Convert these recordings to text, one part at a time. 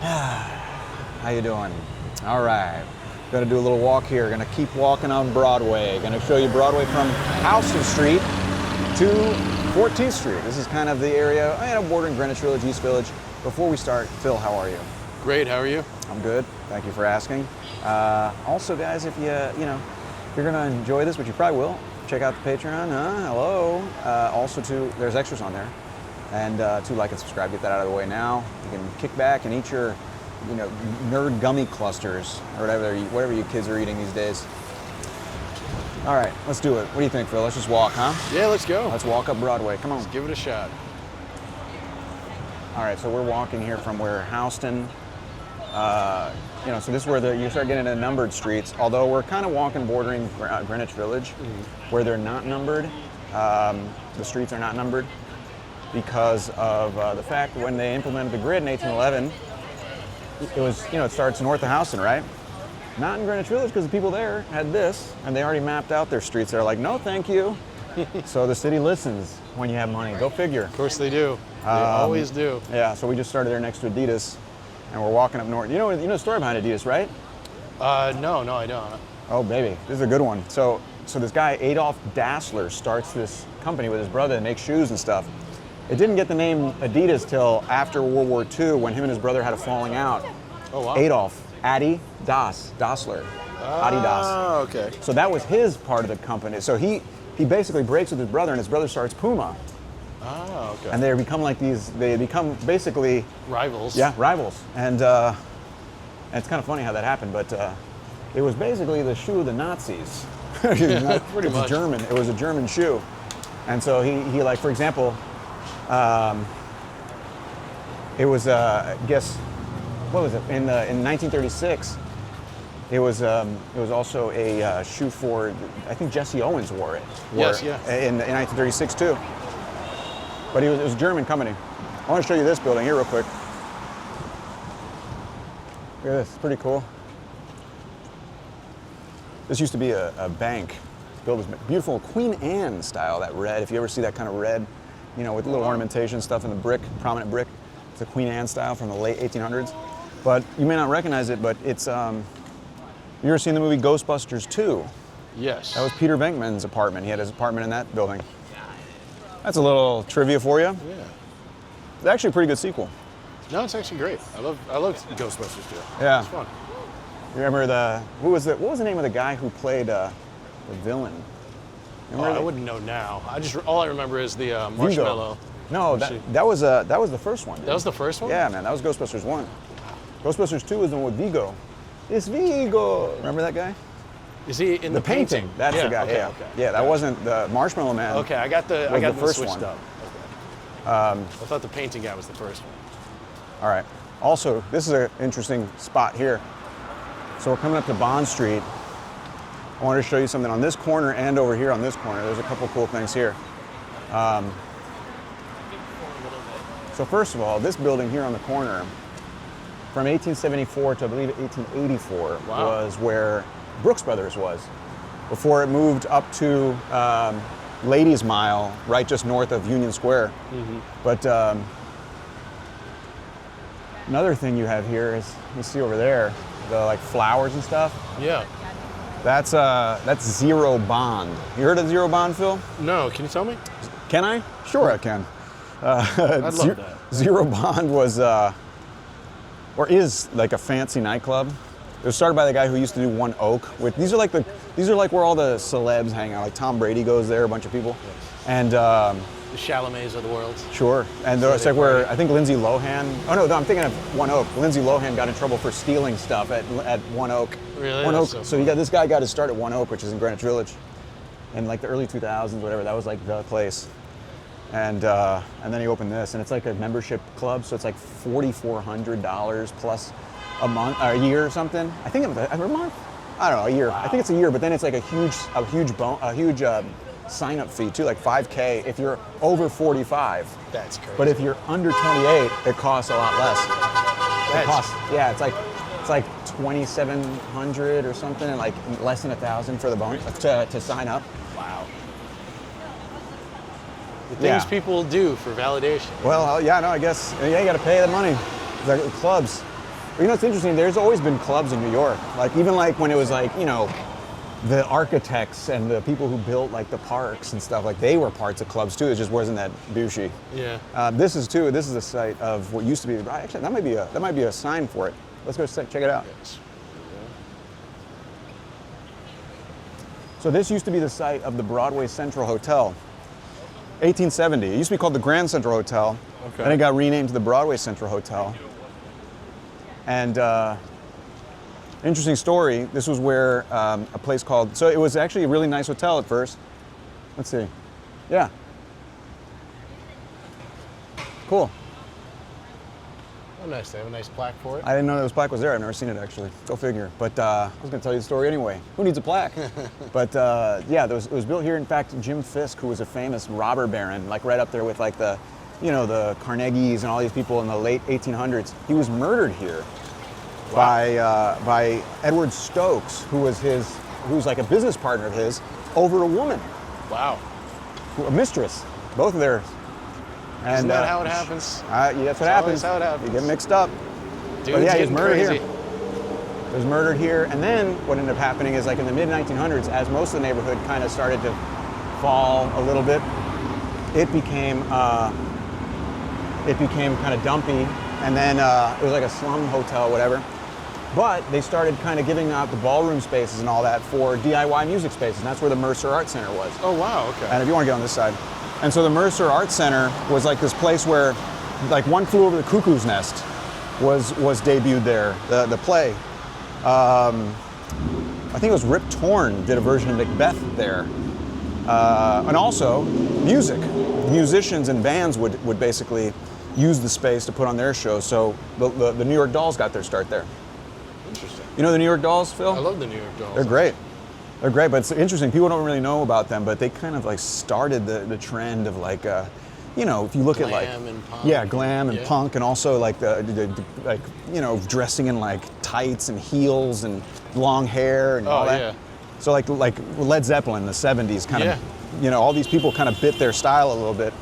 How you doing? All right. Gonna do a little walk here. Gonna keep walking on Broadway. Gonna show you Broadway from Houston Street to 14th Street. This is kind of the area, bordering Greenwich Village, East Village. Before we start, Phil, how are you? Great, how are you? I'm good. Thank you for asking. Also, guys, if if you're gonna enjoy this, which you probably will, check out the Patreon. Hello. Also, there's extras on there. And like and subscribe, get that out of the way now. You can kick back and eat your, nerd gummy clusters or whatever you kids are eating these days. All right, let's do it. What do you think, Phil? Let's just walk, huh? Yeah, let's go. Let's walk up Broadway. Come on. Let's give it a shot. All right, so we're walking here from where Houston, so this is where you start getting into numbered streets, although we're kind of walking bordering Greenwich Village, where they're not numbered. The streets are not numbered because of the fact that when they implemented the grid in 1811, it was, it starts north of Houston, right? Not in Greenwich Village because the people there had this, and they already mapped out their streets. They're like, no, thank you. So the city listens when you have money. Go figure. Of course they do. They always do. Yeah, so we just started there next to Adidas, and we're walking up north. You know the story behind Adidas, right? No, I don't. Oh, baby, this is a good one. So this guy, Adolf Dassler, starts this company with his brother that makes shoes and stuff. It didn't get the name Adidas till after World War II when him and his brother had a falling out. Oh, wow. Adolf, Dassler. Adidas. Oh, okay. So that was his part of the company. So he basically breaks with his brother, and his brother starts Puma. Oh, okay. And they become basically rivals. Yeah, rivals. And it's kind of funny how that happened, but it was basically the shoe of the Nazis. Pretty much. It was a German shoe. And so he like, for example, it was, what was it? In 1936, it was also a shoe for, I think Jesse Owens wore it. Yes. In 1936 too. But it was a German company. I want to show you this building here real quick. Look at this, it's pretty cool. This used to be a bank. Built this beautiful Queen Anne style, that red. If you ever see that kind of red, with little ornamentation stuff in the brick, prominent brick. It's a Queen Anne style from the late 1800s. But you may not recognize it, but it's, you ever seen the movie Ghostbusters 2? Yes. That was Peter Venkman's apartment. He had his apartment in that building. That's a little trivia for you. Yeah. It's actually a pretty good sequel. No, it's actually great. I loved Ghostbusters 2. Yeah. It's fun. You remember what was the name of the guy who played the villain? I wouldn't know now. All I remember is the marshmallow. No, that was the first one. Dude. That was the first one? Yeah, man, that was Ghostbusters 1. Ghostbusters 2 was the one with Vigo. It's Vigo. Remember that guy? Is he in the painting? That's the guy. Okay. Yeah, that wasn't the Marshmallow Man. Okay, I got the first switched one. up. Okay. I thought the painting guy was the first one. All right. Also, this is an interesting spot here. So we're coming up to Bond Street. I wanted to show you something on this corner and over here on this corner. There's a couple cool things here. So first of all, this building here on the corner, from 1874 to I believe 1884, was where Brooks Brothers was, before it moved up to Ladies Mile, right just north of Union Square. Mm-hmm. But another thing you have here is, you see over there, the flowers and stuff. Yeah. That's Zero Bond. You heard of Zero Bond, Phil? No, can you tell me? Can I? Sure I can. I'd love that. Zero Bond was, or is like a fancy nightclub. It was started by the guy who used to do One Oak. These are like where all the celebs hang out. Like Tom Brady goes there, a bunch of people. Yes. And the Chalamets of the world. Sure. And it's like where I think Lindsay Lohan. Oh no, I'm thinking of One Oak. Lindsay Lohan got in trouble for stealing stuff at One Oak. Really? One Oak. So you got this guy got his start at One Oak, which is in Greenwich Village, in like the early 2000s, whatever. That was like the place. And then he opened this, and it's like a membership club, so it's like $4,400 plus a month, or a year or something. I think it was a month. I don't know, a year. Wow. I think it's a year, but then it's like a huge sign-up fee too, like $5K if you're over 45. That's crazy. But if you're under 28, it costs a lot less. It's like $2,700 or something, and like less than $1,000 for the to sign up. Wow. The things people do for validation. Well, I guess you got to pay the money. The clubs. You know, it's interesting. There's always been clubs in New York. Like even like when it was like, you know, the architects and the people who built like the parks and stuff, like they were parts of clubs too. It just wasn't that douchey. Yeah. This is a site of what used to be. Actually, that might be a sign for it. Let's go check it out. Yes. So this used to be the site of the Broadway Central Hotel. 1870. It used to be called the Grand Central Hotel. Okay. Then it got renamed to the Broadway Central Hotel. And interesting story. This was where a place called. So it was actually a really nice hotel at first. Let's see. Yeah. Cool. Oh, nice. They have a nice plaque for it. I didn't know this plaque was there. I've never seen it actually. Go figure. But I was going to tell you the story anyway. Who needs a plaque? But yeah, it was built here. In fact, Jim Fisk, who was a famous robber baron, like right up there with like the, you know, the Carnegies and all these people in the late 1800s, he was murdered here by Edward Stokes, who was like a business partner of his, over a woman. Wow. A mistress, both of theirs. And, isn't that how it happens? Yeah, that's what happens. How it happens. You get mixed up. Dude's But yeah, he was getting murdered crazy. here. He was murdered here, and then what ended up happening is like in the mid 1900s, as most of the neighborhood kind of started to fall a little bit, it became kind of dumpy, and then it was like a slum hotel, whatever. But they started kind of giving out the ballroom spaces and all that for DIY music spaces, and that's where the Mercer Art Center was. Oh, wow, okay. And if you want to get on this side. And so the Mercer Art Center was like this place where, like One Flew Over the Cuckoo's Nest was debuted there, the play. I think it was Rip Torn did a version of Macbeth there. And also music. Musicians and bands would basically use the space to put on their shows. So the New York Dolls got their start there. Interesting. You know the New York Dolls, Phil? I love the New York Dolls. They're great. They're great, but it's interesting. People don't really know about them, but they kind of like started the trend of like, you know, if you look Glam at like, and punk. yeah, glam and Yeah. punk, and also like the like, you know, dressing in like tights and heels and long hair and all that. Yeah. So like Led Zeppelin in the '70s, kind Yeah. of, you know, all these people kind of bit their style a little bit,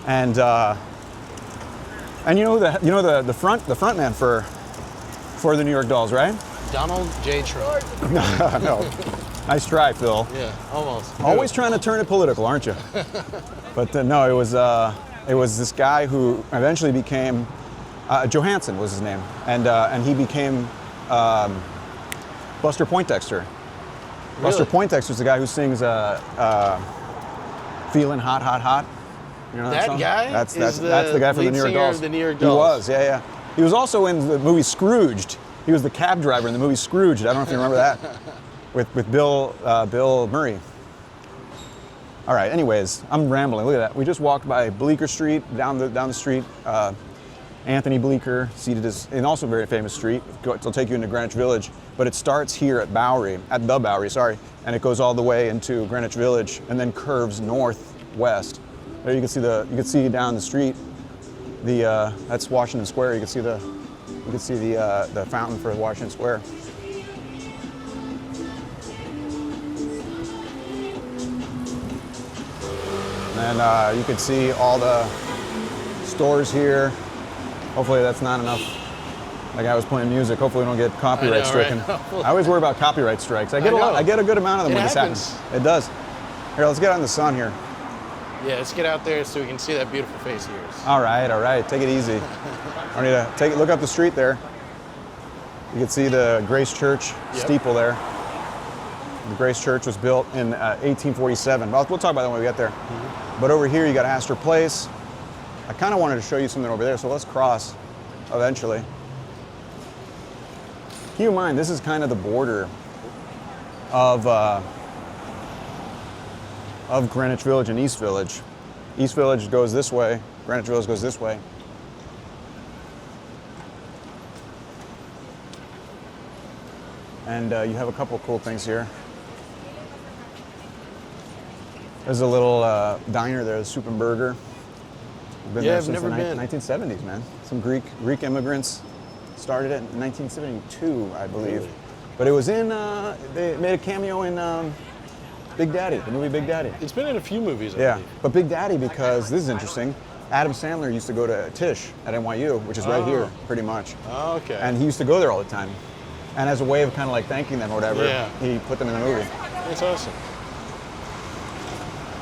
and you know the front man for the New York Dolls, right? Donald J. Trump. No. Nice try, Phil. Yeah, almost. Always trying to turn it political, aren't you? But no, it was this guy who eventually became Johansson was his name, and he became Buster Poindexter. Really? Buster Poindexter's the guy who sings "Feeling Hot, Hot, Hot." You know that song? Guy? That's is the guy from the lead New York singer Dolls. of the New York He Dolls. was, yeah. He was also in the movie Scrooged. He was the cab driver in the movie Scrooged. I don't know if you remember that. With Bill Murray. All right. Anyways, I'm rambling. Look at that. We just walked by Bleecker Street down the street. Anthony Bleecker seated in also a very famous street. It'll take you into Greenwich Village, but it starts here at the Bowery, and it goes all the way into Greenwich Village and then curves northwest. There you can see down the street. That's Washington Square. You can see the fountain for Washington Square. And you can see all the stores here. Hopefully that's not enough. That guy was playing music. Hopefully we don't get copyright stricken. Right? I always worry about copyright strikes. I get a good amount of them when this happens. It does. Here, let's get out in the sun here. Yeah, let's get out there so we can see that beautiful face of yours. All right. Take it easy. I need to look up the street there. You can see the Grace Church steeple there. The Grace Church was built in 1847. Well, we'll talk about that when we get there. Mm-hmm. But over here you got Astor Place. I kind of wanted to show you something over there, so let's cross eventually. Keep in mind, this is kind of the border of Greenwich Village and East Village. East Village goes this way, Greenwich Village goes this way. And you have a couple cool things here. There's a little diner there, the Soup and Burger. Been there I've since never the been. 1970s, man. Some Greek immigrants started it in 1972, I believe. Really? But it was in, they made a cameo in Big Daddy, the movie Big Daddy. It's been in a few movies, I Yeah, believe. but Big Daddy, because this is interesting, Adam Sandler used to go to Tisch at NYU, which is right here, pretty much. Oh, okay. And he used to go there all the time. And as a way of kind of like thanking them or whatever, he put them in the movie. That's awesome.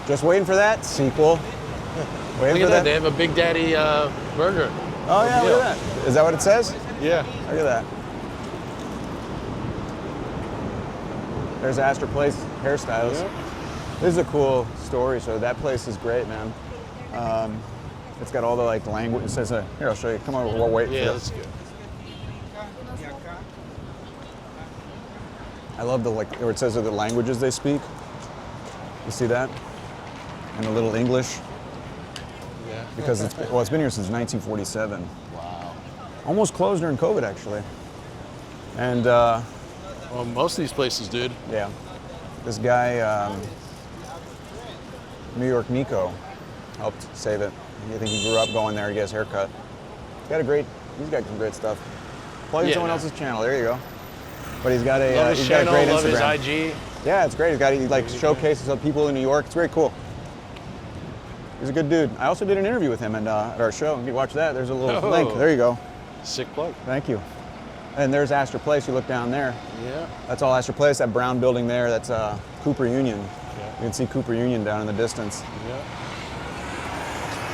Just waiting for that sequel. Look at that. They have a Big Daddy burger. Oh, yeah, look at that. Is that what it says? Yeah. Look at that. There's Astor Place Hairstyles. Yeah. This is a cool story. So that place is great, man. It's got all the like language. It says, here, I'll show you. Come on, we'll wait. Yeah, that's good. I love the like where it says the languages they speak. You see that? And a little English. Yeah. Because it's been here since 1947. Wow. Almost closed during COVID, actually. And well, most of these places did. yeah, this guy, New York Nico, helped save it. I think he grew up going there to get his haircut. He's got some great stuff. Plug in someone else's channel. There you go. But he's got a Love his channel, great love Instagram. his IG. Yeah, it's great. He like showcases of people in New York. It's very cool. He's a good dude. I also did an interview with him at our show. You can watch that. There's a little link. There you go. Sick plug. Thank you. And there's Astor Place. You look down there. Yeah. That's all Astor Place. That brown building there, that's Cooper Union. Yeah. You can see Cooper Union down in the distance. Yeah.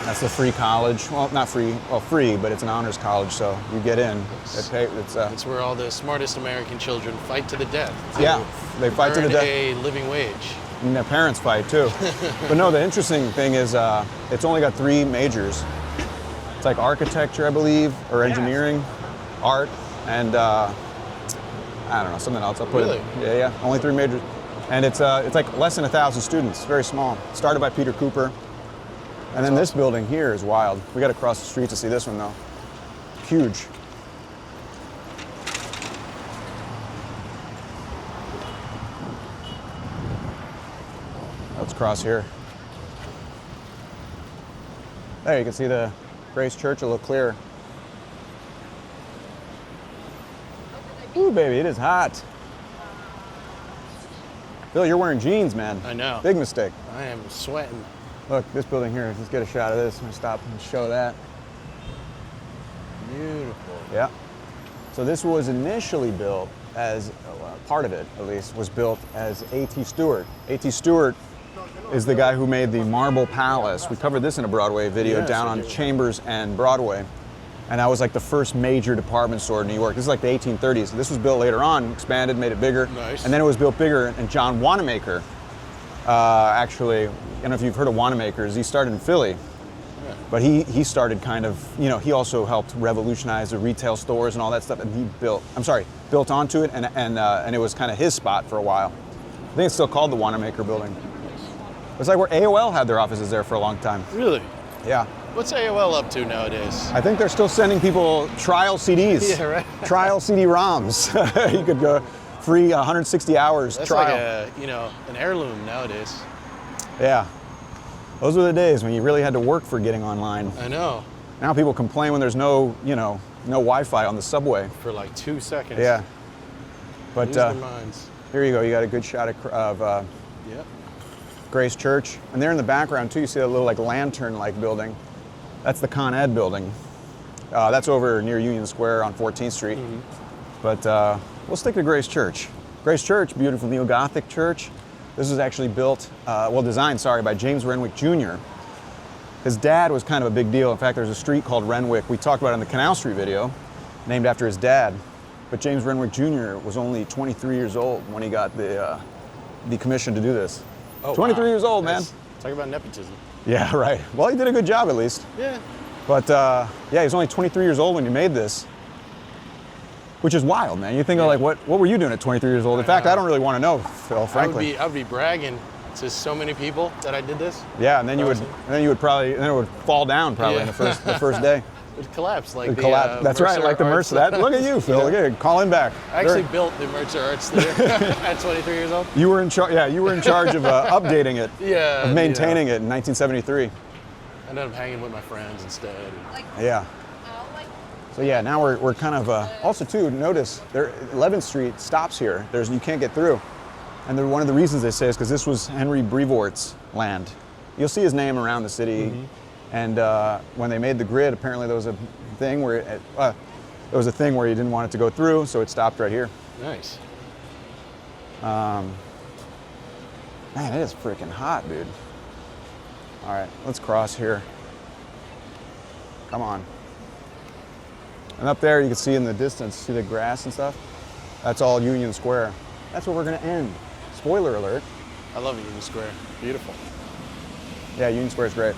That's the free college. Well, not free. Well, free, but it's an honors college, so you get in. It's where all the smartest American children fight to the death. Yeah, they fight to the death. A living wage. And their parents fight too. But no, the interesting thing is it's only got 3 majors. It's like architecture, I believe, or engineering, art, and I don't know, something else. I'll put it. Yeah. Only 3 majors. And it's like less than 1,000 students, very small. Started by Peter Cooper. And then this building here is wild. We got to cross the street to see this one though. Huge. Let's cross here. There, you can see the Grace Church a little clearer. Ooh, baby, it is hot. Phil, you're wearing jeans, man. I know. Big mistake. I am sweating. Look, this building here, let's get a shot of this. I'm gonna stop and show that. Beautiful. Yeah. So this was initially built as, part of it at least, was built as A.T. Stewart. A.T. Stewart is the guy who made the Marble Palace. We covered this in a Broadway video down on Chambers and Broadway. And that was like the first major department store in New York. This is like the 1830s. This was built later on, expanded, made it bigger. Nice. And then it was built bigger, and John Wanamaker, actually, I don't know if you've heard of Wanamakers, he started in Philly. Yeah. But he started kind of, he also helped revolutionize the retail stores and all that stuff, and he built onto it, and it was kind of his spot for a while. I think it's still called the Wanamaker Building. It's like where AOL had their offices there for a long time. Really? Yeah. What's AOL up to nowadays? I think they're still sending people trial CDs. Yeah, right. Trial CD-ROMs. You could go free 160 hours That's trial. like an heirloom nowadays. Yeah. Those were the days when you really had to work for getting online. I know. Now people complain when there's no Wi-Fi on the subway. For like 2 seconds. Yeah. But Lose their minds. here you go. You got a good shot of Yep. Grace Church. And there in the background too, you see that little like lantern-like building. That's the Con Ed building. That's over near Union Square on 14th Street. Mm-hmm. But we'll stick to Grace Church. Grace Church, beautiful neo-Gothic church. This was actually designed by James Renwick Jr. His dad was kind of a big deal. In fact, there's a street called Renwick. We talked about it in the Canal Street video, named after his dad. But James Renwick Jr. was only 23 years old when he got the commission to do this. Oh, 23 years old, man. Talk about nepotism. Yeah, right. Well, he did a good job at least. Yeah. But he was only 23 years old when he made this, which is wild, man. You think of like, what were you doing at 23 years old? In fact, I don't really want to know, Phil, frankly. I would be bragging to so many people that I did this. Yeah, and then it would fall down probably in the first day. It would collapse like That's right, like the Mercer. Look at you, Phil. Look at it, calling back. I actually built the Mercer Arts Theater at 23 years old. You were in charge. Yeah, you were in charge of updating it. Yeah. Of maintaining it in 1973. I ended up hanging with my friends instead. Yeah. So yeah, now we're kind of also too. Notice 11th Street stops here. You can't get through, and one of the reasons they say is because this was Henry Brevoort's land. You'll see his name around the city. Mm-hmm. And when they made the grid, apparently there was a thing where you didn't want it to go through, so it stopped right here. Nice. Man, it is freaking hot, dude. All right, let's cross here. Come on. And up there, you can see in the distance, see the grass and stuff? That's all Union Square. That's where we're gonna end. Spoiler alert. I love Union Square. Beautiful. Yeah, Union Square is great.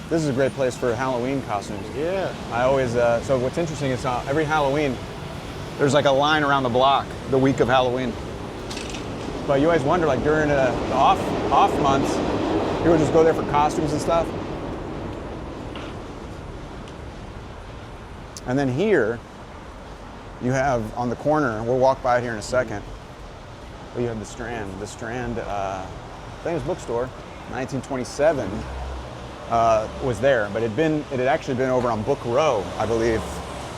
This is a great place for Halloween costumes. Yeah. I always, so what's interesting is every Halloween, there's like a line around the block the week of Halloween. But you always wonder, like during the off months, people just go there for costumes and stuff. And then here, you have on the corner, we'll walk by it here in a second, but you have the Strand. The Strand, famous bookstore, 1927, was there, but it had actually been over on Book Row, I believe,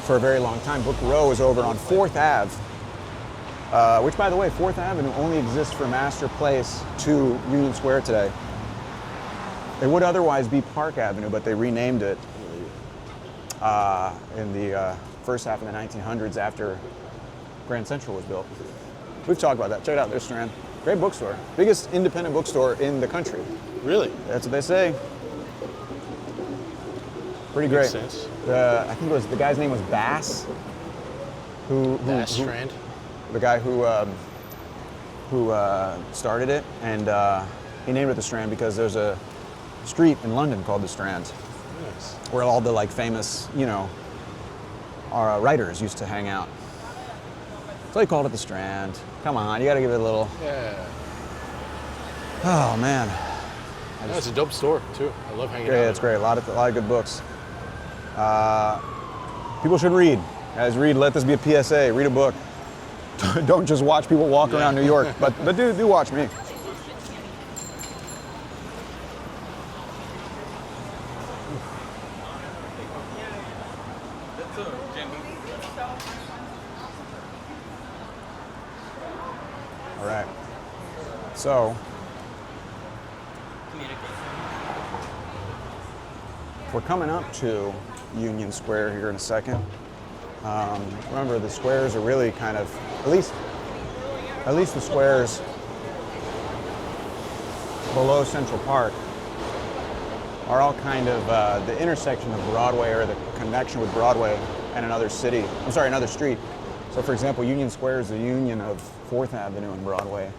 for a very long time. Book Row is over on 4th Ave, which, by the way, 4th Avenue only exists from Astor Place to Union Square today. It would otherwise be Park Avenue, but they renamed it in the first half of the 1900s after Grand Central was built. We've talked about that. Check it out, there's Strand. Great bookstore. Biggest independent bookstore in the country. Really? That's what they say. Pretty great. Makes sense. I think it was the guy's name was Bass. Bass Strand. The guy who started it, and he named it the Strand because there's a street in London called the Strand, Nice. where all the like famous, writers used to hang out. So they called it the Strand. Come on, you got to give it a little. Yeah. Oh man. It's a dope store too. I love hanging out. Yeah, it's great. A lot of good books. People should read. Guys, read. Let this be a PSA. Read a book. Don't just watch people walk around New York, but do watch me. All right. So, we're coming up to Union Square here in a second. Remember, the squares are really kind of, at least the squares below Central Park are all kind of the intersection of Broadway, or the connection with Broadway and another street. So for example, Union Square is the union of 4th Avenue and Broadway.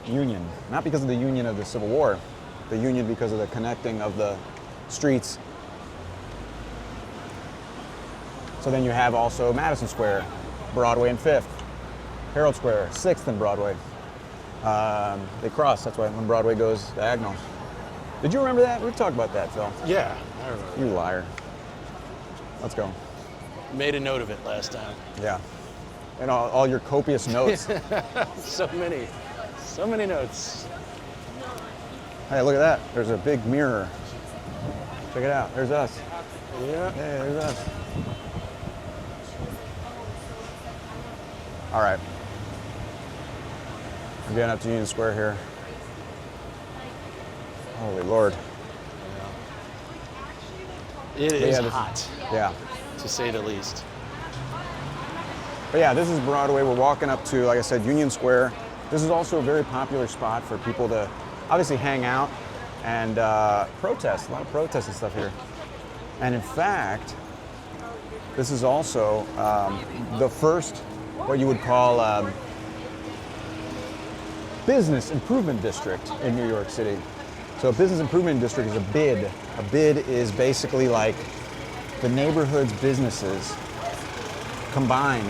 Union, not because of the union of the Civil War, the union because of the connecting of the streets. So then you have also Madison Square, Broadway and 5th, Herald Square, 6th and Broadway. They cross, that's why when Broadway goes diagonal. Did you remember that? We talked about that, Phil. Yeah, I remember. You liar. Let's go. Made a note of it last time. Yeah. And all your copious notes. So many notes. Hey, look at that. There's a big mirror. Check it out. There's us. Yeah. Hey, there's us. All right. We're getting up to Union Square here. Holy Lord. It is this- hot, Yeah. to say the least. But yeah, this is Broadway. We're walking up to, like I said, Union Square. This is also a very popular spot for people to obviously hang out and protest. A lot of protests and stuff here. And in fact, this is also the first, what you would call business improvement district in New York City. So a business improvement district is a bid. A bid is basically like the neighborhood's businesses combine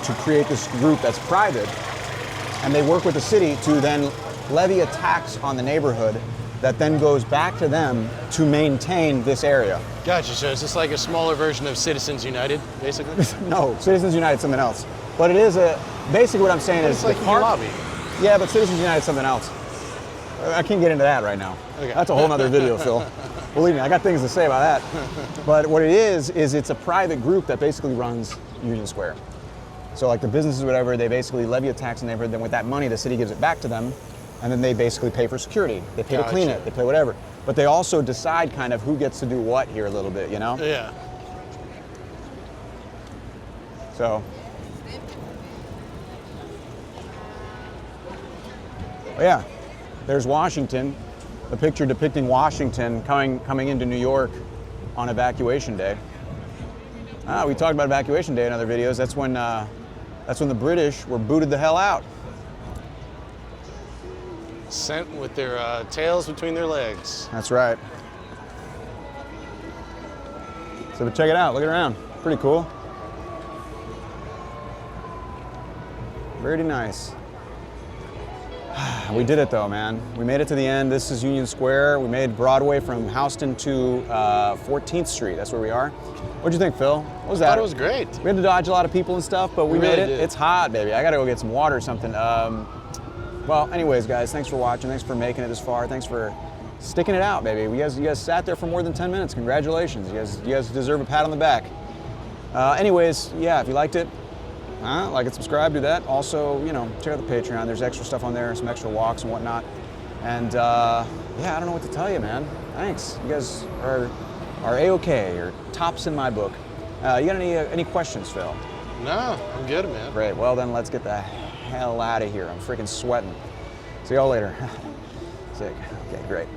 to create this group that's private, and they work with the city to then levy a tax on the neighborhood that then goes back to them to maintain this area. Gotcha. So is this like a smaller version of Citizens United, basically? No, Citizens United is something else. But it is basically what I'm saying is It's like the a park. lobby. Yeah, but Citizens United is something else. I can't get into that right now. Okay. That's a whole nother video, Phil. Believe me, I got things to say about that. But what it is it's a private group that basically runs Union Square. So like the businesses, whatever, they basically levy a tax on the neighborhood. Then with that money, the city gives it back to them, and then they basically pay for security. They pay to clean Gotcha. it. They pay whatever. but they also decide kind of who gets to do what here a little bit, you know? Yeah. So, yeah, there's Washington, the picture depicting Washington coming into New York on evacuation day. We talked about evacuation day in other videos. That's when the British were booted the hell out. Sent with their tails between their legs. That's right. So but check it out, look it around. Pretty cool. Very nice. We did it though, man. We made it to the end. This is Union Square. We made Broadway from Houston to 14th Street. That's where we are. What'd you think, Phil? What was that? I thought it was great. We had to dodge a lot of people and stuff, but we made really it. did. It's hot, baby. I gotta go get some water or something. Well, anyways, guys, thanks for watching. Thanks for making it this far. Thanks for sticking it out, baby. You guys sat there for more than 10 minutes. Congratulations. You guys deserve a pat on the back. Anyways, yeah, if you liked it, like and subscribe, do that. Also, you know, check out the Patreon. There's extra stuff on there, some extra walks and whatnot. And yeah, I don't know what to tell you, man. Thanks. You guys are A-okay. You're tops in my book. You got any questions, Phil? No, I'm good, man. Great. Well, then let's get the hell out of here. I'm freaking sweating. See y'all later. Sick. Okay, great.